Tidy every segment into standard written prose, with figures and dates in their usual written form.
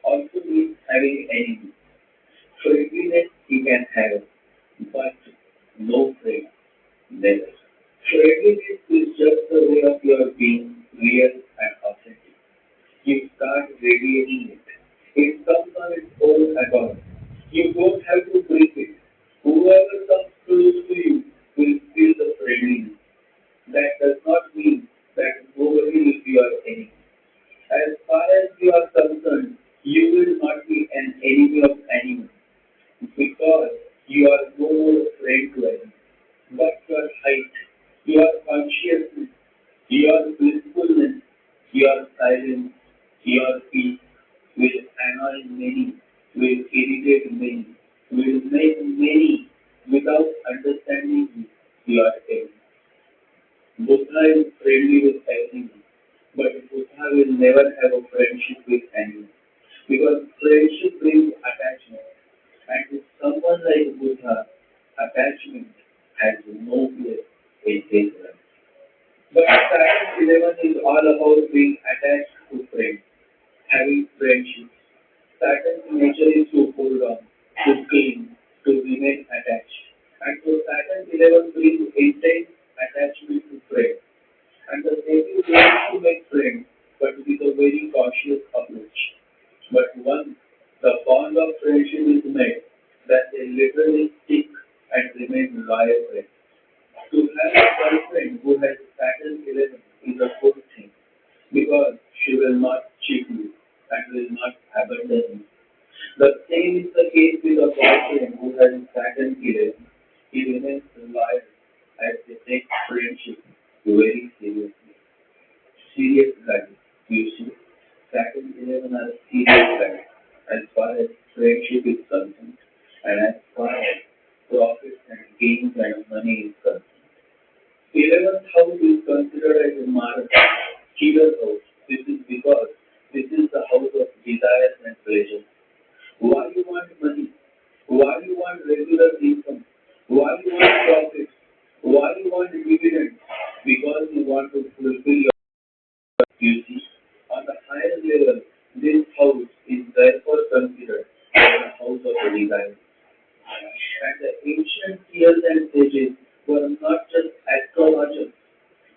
also means having enemies. Friendliness you can have, but no friend, never. Friendliness is just the way of your being real and authentic. You start radiating it. It comes on its own accord. You don't have to break it. Whoever comes close to you will feel the friendliness. That does not mean that nobody will be your enemy. As far as you are concerned, you will not be an enemy of anyone because you are no more a friend to anyone. But your height, your consciousness, your blissfulness, your silence, your peace will annoy many, will irritate many, will make many without understanding you. You are enemy. Buddha is friendly with everyone, but Buddha will never have a friendship with anyone because friendship brings attachment, and with someone like Buddha, attachment has no place in his life. But Saturn 11 is all about being attached to friends, having friendships. Saturn's nature is to hold on, to cling, to remain attached. And so Saturn 11 brings intense attachment to friends. And the native wants to make friends, but with a very cautious approach. But once the bond of friendship is made, that they literally stick and remain loyal friends. To have a girlfriend who has Saturn 11 is a good thing because she will not cheat you and will not abandon you. The same is the case with a boyfriend who has Saturn 11. He remains loyal as they take friendship very seriously. Serious guys, you see, Saturn 11 are serious guys as far as friendship is concerned and as far as profit and gains and money is concerned. 11th house is considered as a Mars killer house. This is because this is the house of desires and pleasure. Why you want money? Why you want regular income? Why you want profits? Why you want dividends? Because you want to fulfill your duty. On the higher level, this house is therefore considered as the house of desire. And the ancient seers and sages were not just astrologers,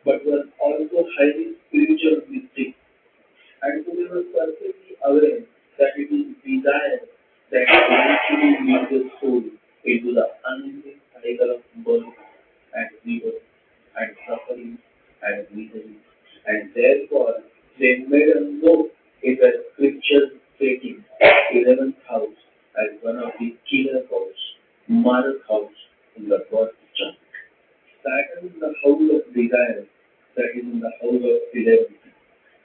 but were also highly spiritual mystics. And so they were perfectly aware that it is desire that eventually leads the soul into the unending cycle of birth and rebirth and suffering and misery. And therefore, they made a note in the scriptures stating 11th house as one of the killer house, Mars house in the birth chart. Saturn in the house of desire, that is in the house of 11,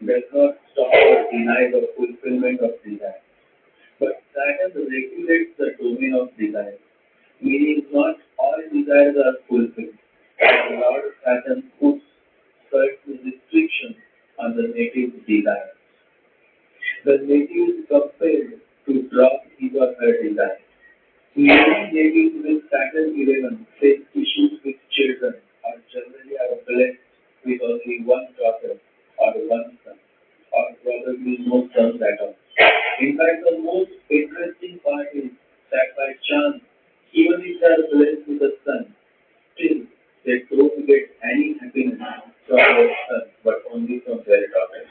does not stop or deny the fulfillment of desire. But Saturn regulates the domain of desire, meaning not all desires are fulfilled. The Lord Saturn puts certain restrictions on the native desire. The native is compelled to drop his or her desire. Many natives with Saturn 11 face issues with children or generally are blessed with only one daughter or one son or probably no sons at all. In fact, the most interesting part is that by chance, even if they are blessed with a son, still they don't get any happiness from their son but only from their daughter.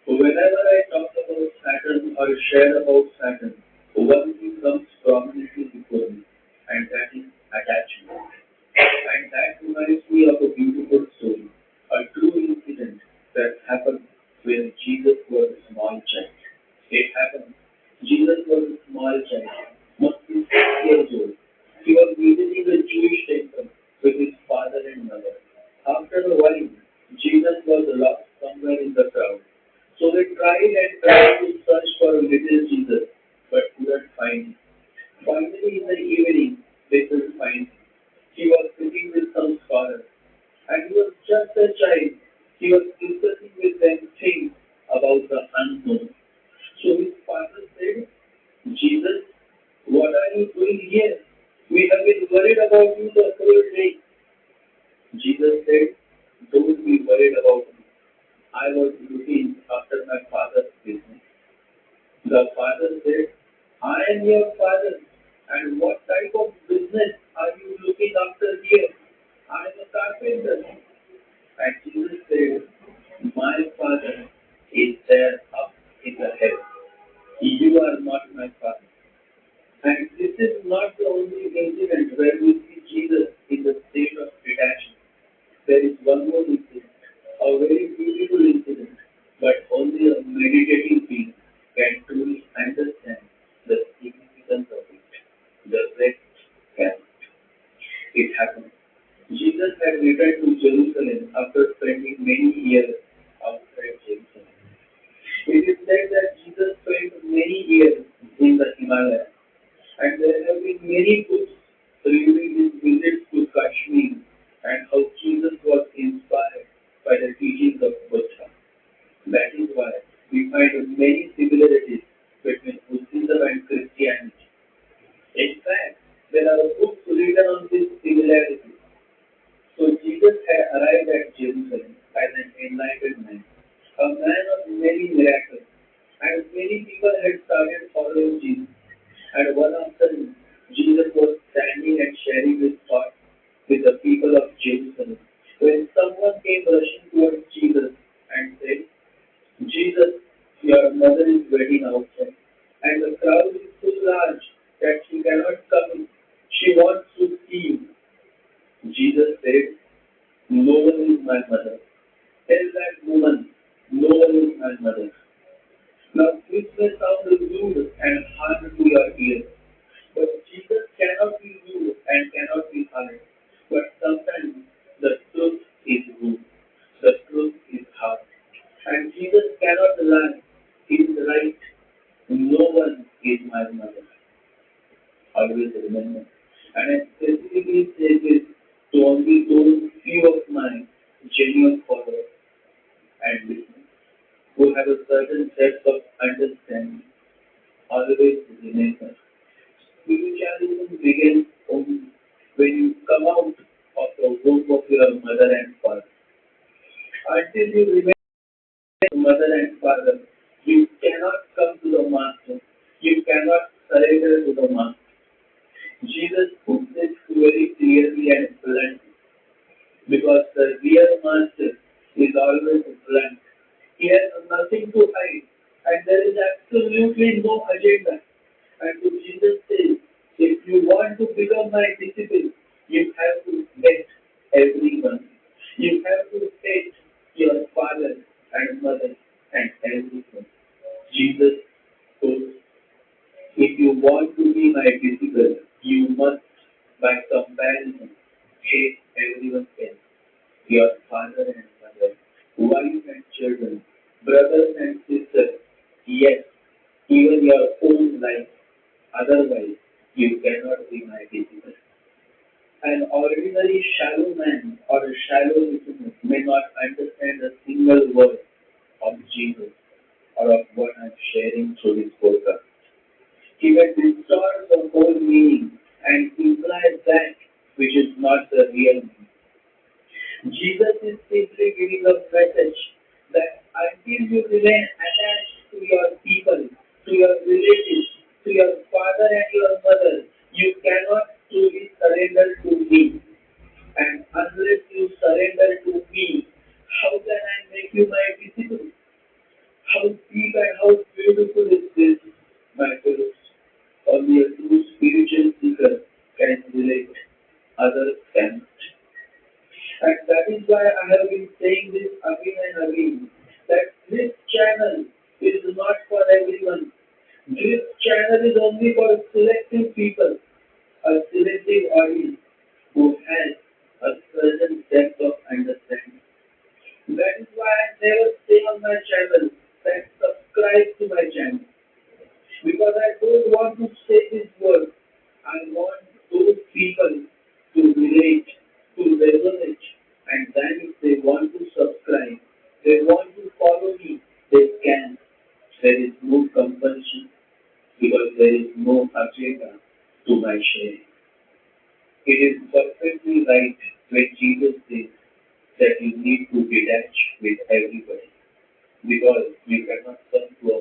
So whenever I talk about Saturn or share about Saturn, one thing comes prominently before me, and that is attachment. And that reminds me of a beautiful story, a true incident that happened when Jesus was a small child. It happened. Jesus was a small child, must be 6 years old. He was visiting a Jewish temple with his father and mother. After a while, Jesus was lost somewhere in the crowd. So they tried and tried to search for little Jesus, but couldn't find him. Finally, in the evening, they could find him. He was sitting with some scholars, and he was just a child. He was discussing with them things about the unknown. So his father said, Jesus, what are you doing here? We have been worried about you the whole day. Jesus said, don't be worried about me. I was looking after my father's business. The The father said, I am your father, and what type of business are you looking after here? I am a carpenter. And Jesus said, my father is there up in the heaven. You are not my father. And this is not the only incident where we see Jesus in the state of detachment. There is one more incident, a very beautiful incident, but only a meditative being can truly understand the significance of it. The rest cannot. It happened. Jesus had returned to Jerusalem after spending many years outside Jerusalem. It is said that Jesus spent many years in the Himalayas, and there have been many books reviewing his visits to Kashmir and how Jesus was inspired by the teachings of Buddha. That is why we find many similarities between Buddhism and Christianity. In fact, there are books written on this similarity. So Jesus had arrived at Jerusalem as an enlightened man, a man of many miracles, and many people had started following Jesus. And one afternoon, Jesus was standing and sharing his thoughts with the people of Jerusalem when someone came rushing towards Jesus and said, Jesus, your mother is waiting outside, and the crowd is so large that she cannot come in. She wants to see you. Jesus said, no one is my mother. Tell that woman, no one is my mother. Now this may sound rude and hard to your ears, but Jesus cannot be rude and cannot be hard. But sometimes the truth is rude, the truth is hard. And Jesus cannot lie. He is right. No one is my mother. Always remember. And I specifically say this to only those few of my genuine followers and listeners who have a certain depth of understanding. Always remember. Spiritualism begins only when you come out of the womb of your mother and father. Until you remain mother and father, you cannot come to the master. You cannot surrender to the master. Jesus puts this very clearly and bluntly because the real master is always blunt. He has nothing to hide and there is absolutely no agenda. And so Jesus says, if you want to become my disciple, you have to hate everyone. You have to hate your father and mother and everything. Jesus told, if you want to be my disciple, you must, by comparison, hate everyone else. Your father and mother, wife and children, brothers and sisters, yes, even your own life. Otherwise, you cannot be my disciple. An ordinary shallow man or a shallow listener may not understand a single word of Jesus or of what I'm sharing through this podcast. He may distort the whole meaning and imply that which is not the real meaning. Jesus is simply giving a message that until you remain attached to your people, to your relatives, to your father and your mother, you cannot truly surrender to me. And unless you surrender to me, how can I make you my disciple? How deep and how beautiful is this, my fellows? Only a true spiritual seeker can relate, others cannot. And that is why I have been saying this again and again, that this channel is not for everyone. This channel is only for selective people, a selective audience who has a certain depth of understanding. That is why I never say on my channel that subscribe to my channel. Because I don't want to say this word. I want those people to relate, to resonate, and then if they want to subscribe, they want to follow me, they can. There is no compulsion because there is no agenda to my sharing. It is perfectly right when Jesus says that you need to detach with everybody because you cannot come to a